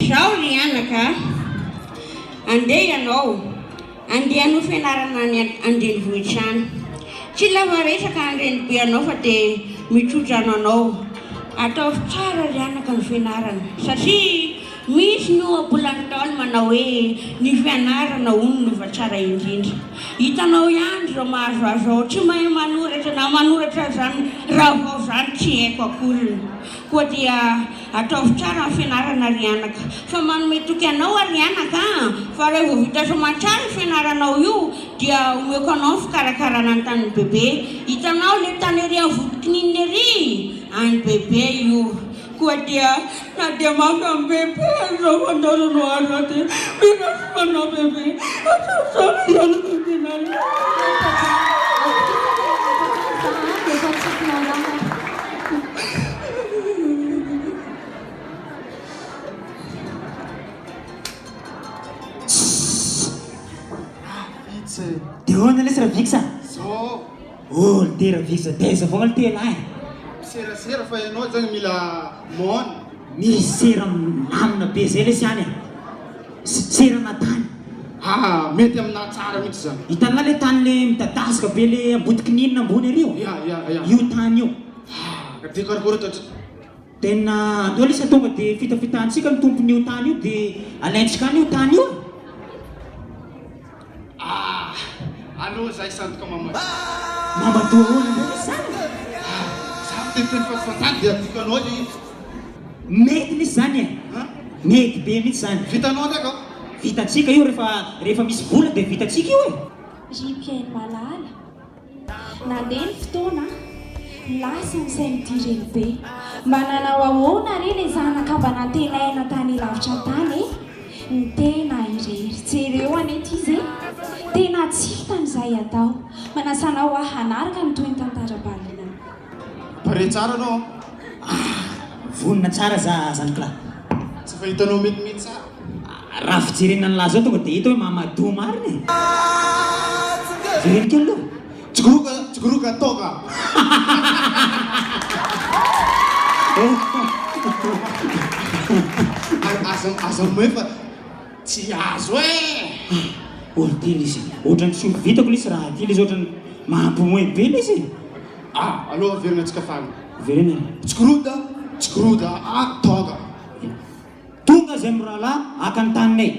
Izao ry anaka, andeha ianao, andeha hanao fianarana any an-drenivohitra any. Tsy lava resaka an-drenibe anao fa dia mitrodrano anao. Ataovy tsara ry anaka ny fianarana satria misy ny ohabolany taona manao hoe ny fianarana hono no fa tsara indrindra. Hitanao ihany zao mahazoazo ao, tsy mahay manoratra na manoratra zany raha vao zany tsy haiko akory. Koa dia ataovy tsara ny fianarana ry anaka, fa manome toky anao ry anaka, fa rehefa vita soamantsara ny fianaranao io dia omeko anao ny fikarakarana ny tany bebe. Hitanao le tany ery amin'ny vodikininy ery, any bebe io. Koa dia na dia maka amin'ny bebe zao fandaronao azo dia mira somanao bebe atsasara ianaka fianarana. Dia hoana ilay sera viksa? Zao. Oh, litera viksa, taiza foana litera ay. Serasera fa ianao zany mila moana. Misy sera namina be zay ilay siany a. Sera natany. Mety amina tsara mihitsy zany. Hitanao ilay tany le midadasika be le abotikininina ambony ery io? Ya. Io tany io. Dia karakôry atao? Tena andao lisa tonga dia fitafitantsika ny tompon'io tany io dia alaintsika any io tany io. Aloha zay sandoka mamato. Mambatoa hoana ndray sana. Zaho teny fatifatany dia vitanao zay izy. Mety misy zany e. Mety be mihitsy zany. Vitanao ndraika? Vitatsika io rehefa misy vola dia vitatsika io e. Ry malala, nandeha ny fotoana lasa ny sainy direny be. Mba nanao ahoana re le zanaka mba nantenaina tany lavitra tany ny tena irery. Jereo anety izy tena tsy hitan'izay atao. Manasana ho hanaraka ny toy ny tantara-balina. Pare tsara anao. Vonina tsara zany kla. Tsy fa hitanao mety tsara. Raha fijerena ny laza ao tonga dia hita hoe mamadoa marina e. Jereny kely aloha. Tsikoroka toka. Aza moe fa tsy azo e. Olo tily izy. Ohatrany tsy vitako lisy raha tily izy ohatrany mampimoe be izy. Aloha averina antsika fany. Verena. Tsikoroda toka. Tonga zay mirahalahy aka ny taninay.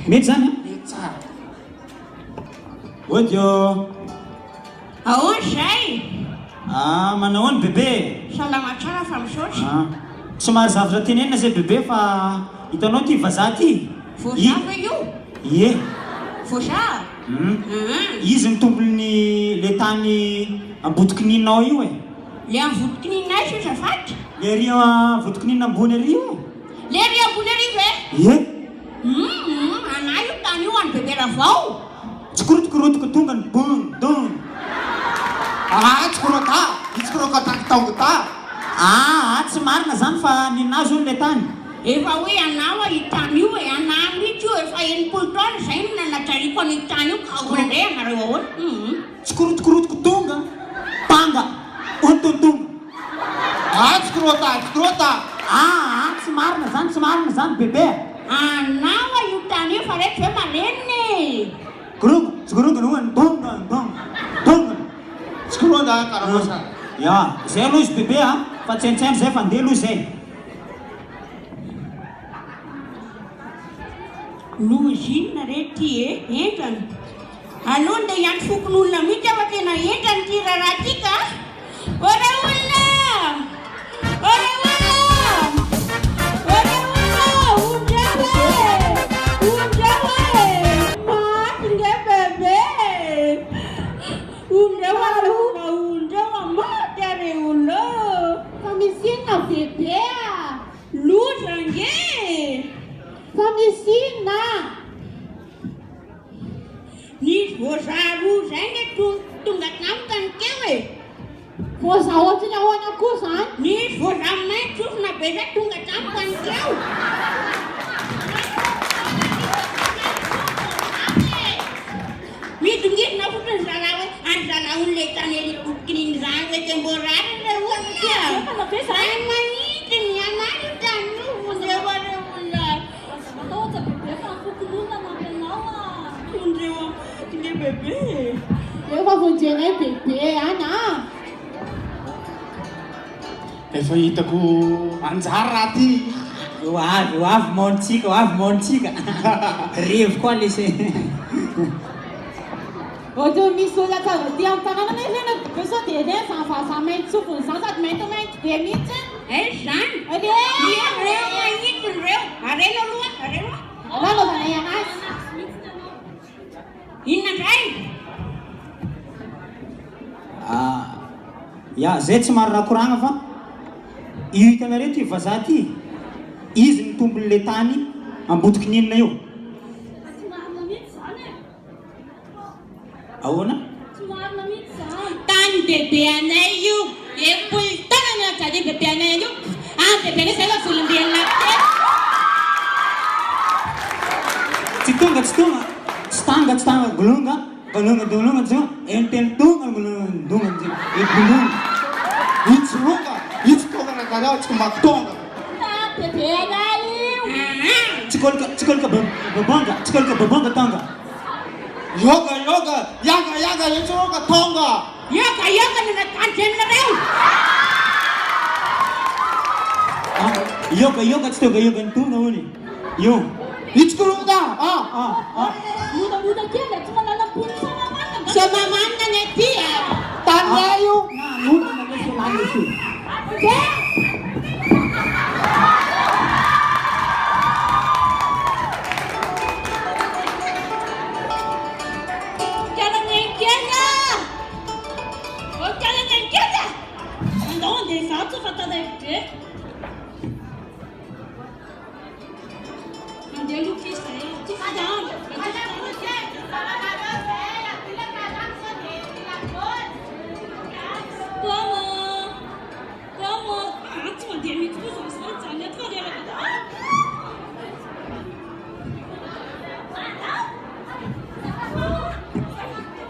Mety zany a? Mety tsara. Odio. Ahoana zay? Manao ahoana bebe? Salama tsara fa misaotra. Somary zavatra tenenina zay bebe fa hitanao ty vazaha ty. Voaza ve io? Ie. Voaza? Izy ny tompon'ny le tany abotikininao io e. Le amin'ny vodikininay io zafatra? Le ry vodikinina ambony ery io. Le ry ambony ery ve? Ie. Anahy io tany io any bebe ravao. Tsikorotokorotoko tonga ny don. Tsikoroka taonga ta. Tsy marina zany fa ninazy olo le tany. Efa hoe anao io tany io e, anahy mihitsy io efa 80 taona zay no nanatrariko an'io tany io ka ondray anareo ahoana? Tsikorotokorotoko tonga. Panga. Ontontonga. Tsikirota. Tsy marina zany bebe. Anao io tany io fa rehetra hoe maleniny. Tsikoroga nohany donga. Tsikirota karamosa. Ya, zay aloha izy bebe fa tsaintsaindo zay fa andeha aloha zay. Lozina re ty entrany. Aloha ndeha hiantry fokon'olona mihitsy afa tena entrany ty raha ty ka. Ora olona! Nisy voazaro zay nge tonga tampoka ny keo e. Voazaho ohatrany ahoana koa zany? Nisy voazaro maitso sofina be zay tonga tampoka ny keo. Midongidina fotrany zala hoe any zala olona tany ery bokininy zany hoe te mbo rariny le ohatra. Ay manidiny anahy io tany io vondevareo vonjenay bebe any Efa hitako anjara ty. Ho avy montsika revo koa lesy ohatra misy olona tsavaty amin'ny tanàna rena beso dia reny zavaza mainty tsofony zany sady maintimainty be mihitsy Zany. reo Ireo manitony ireo. Arena aloha, arena. anaovana anazy Inona indray? ya zay tsy maro raha koragna fa io hitanareo ty vazaha ty izy ny tompon'le tany ambotiky ninona io ahoana Tany bebe anay io. Epolo taona na jadi bebe anay io. Bebe anay zay volom-belona telo. tsy tanga golonga zao entelo tonga golonga Itsonga, itsonga na kanao tsy matonga. bebe anay io tsikolika babanga tanga Yoga, yaga, itsonga tonga. Yoga na natandrenareo. yoga tsy tonga yoga ny tonga hony io Itsonga, muda kely tsy manana polo samamanana So mamanna ny aty tanay io.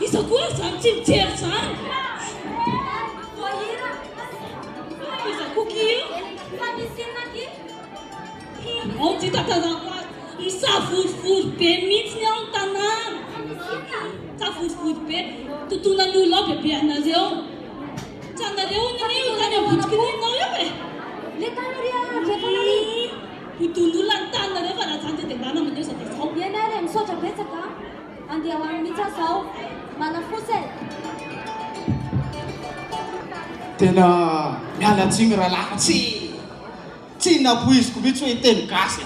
Isa koa zany tsy mijery zany. Isa koky io. Ao ty tatazako azy. Misavorovoro be mihitsy ny ao ny tanàna. Misavorovoro be. Tontolon'ny olona ao bebe anareo. Tsy anareo io tany ambodiky ninao io e. Tontolon'olona ny tanareo fa raha zany dia ndana aman'io sady zao. Ianareo misaotra betsaka andeha ho any mihitsy zao manafosy e. Tena miala tsiny rahalahy tsy napoiziko mihitsy hoe teny gasy.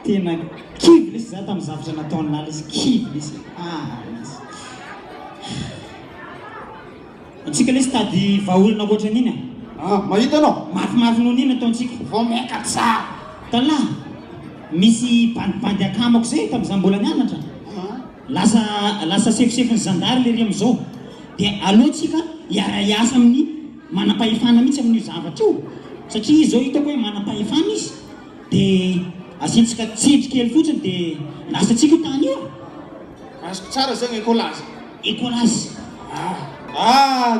tena kivy lesy za tamin'ny zavatra nataony lala izy kivy lesy antsika lesy tady vaolona oatra niny Mahita anao? mafimafy noho niny ataontsika Vao meka tsara. talahy misy bandibandy akamako zay tamin'izany mbola nianatra lasa sefisefiny zandary le ry am'izao dia alohantsika hiara-iasa amin'ny manam-pahefana mihitsy amin'io zavatra io satria izy zao hitako hoe manam-pahefana izy dia asiantsika tsindry kely fotsiny dia lasatsika io tany io Azoko tsara zany ekolazy. ekolazy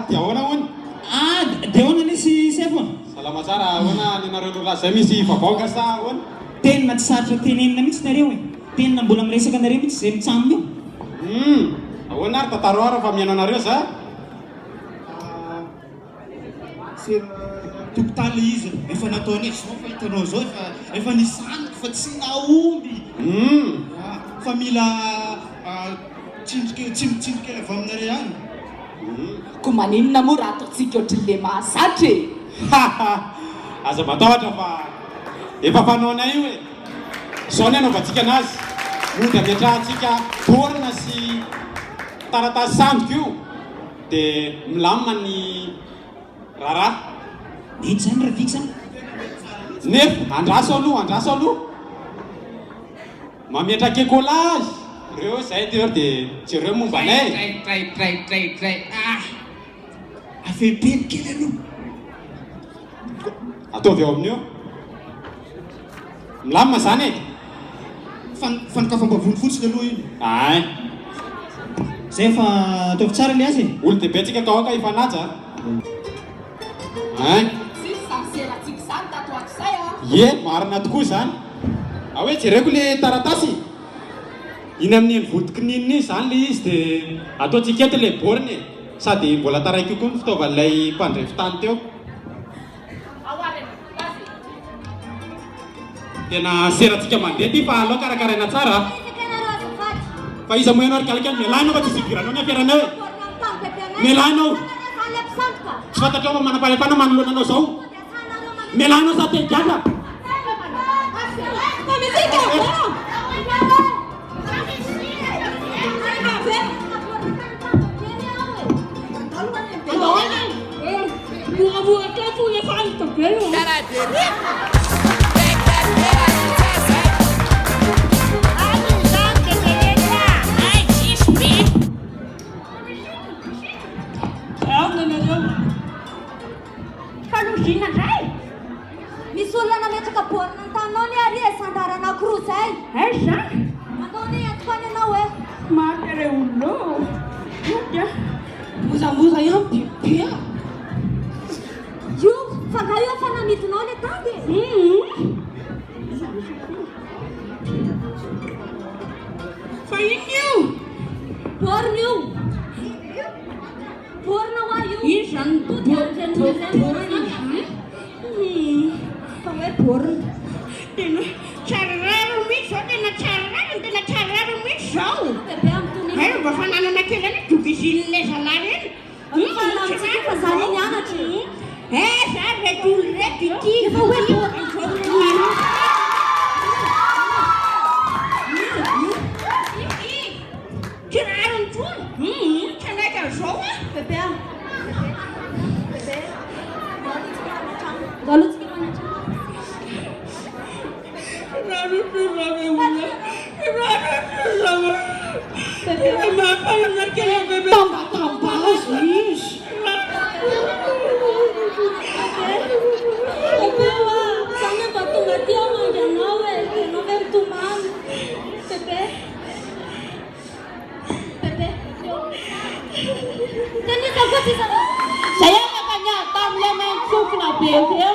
Dia ahoana hony? dia ahoana lesy sefona Salama tsara ahoana ny anareo lolazy zay misy vabaoka sa ahoana? tenina tsy sarotra tenenina mihitsy nareo e tenina mbola miresaka nareo mihitsy zay mitsamina io Ahoana ary tataroara fa mihaino anareo za? Tokotany izy efa nataony zao fa hitanao zao efa nisaniko fa tsy naomby fa mila tsindrikely avy aminareo ihany ko maninona moa raha ataontsika ohatrin'le mahazatra e. Aza matahotra fa efa fanaona io e. Zao ny anaovantsika anazy. Mody ametrahantsika borina sy taratasy sandoko io dia milamina ny raharaha. mety zany raha viky zany Nefa andraso aloha mametraka ekolazy reo zay ty dia jereo momba anay afebeny kely aloha ataovy eo amin'io milamina zany e. fanikafam-bavony fotsiny aloha iny Ay, zay fa ataovy tsara le azy olo dehibe antsika atao ka ifanaja. Ay, Seratsika zany tato ato zay ye marina tokoa zany. Hoe jereko le taratasy iny amin'ny votiky nininy zany le izy dia ataontsika eto le boriny sady mbola taraiky koa ny fitaovan'ilay mpandrefitany teo. Tena seratsika mandeha ty fa aloha karakaraina tsara. Fa iza moa ianao ary kalika mialanao fa tsy zigiranao ny afiaranao e. Mialanao. Tsy fantatrao fa manam-pahefana manoloananao zao. Mialanao sa teny gaga. Misy olona nametraka borina ny tanao ary e sandarana kiro zay. Aiza? Andao ny antoko any anao e. Mafy re olona. Oka. Mozamboza ihany bibia. Io, fa nga io fa namidinao le tangy. Fa ino io? Borina io. Borina hoa io. Io zany borina. Fa hoe borina. Tena tsara raro mihitsy zao, tena tsara raro mihitsy zao. Bebe amin'ny Ay, mba fananana kely any dobizin'ilay zalahy reny. fa namitsika fa zany nianatra. Za reto olo reto ity. Efa hoe borina. Kiraro ny tony. Tsandraika zao a. Bebe Bebe. Galotsika manatrano. Tambatambazo izy. Bebe hoa, zany mba tonga ty aho mandry anao e. Anao ve mitomany. Bebe. Bebe. Tenisa koa ty zany. Zay afaka niady tamin'ilay maintsofina be teo.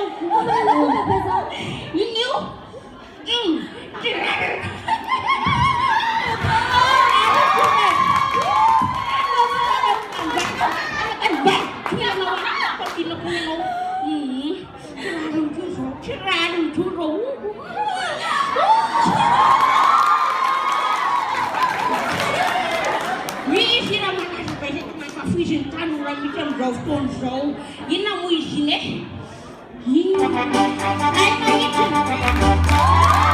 Bebe zao. Ino io? Misy raha manasa baizay mankafiziny tanora mihitsy amin'izao fotoana izao. Inona moa izy iny e? Inona? Ay, mahitsy.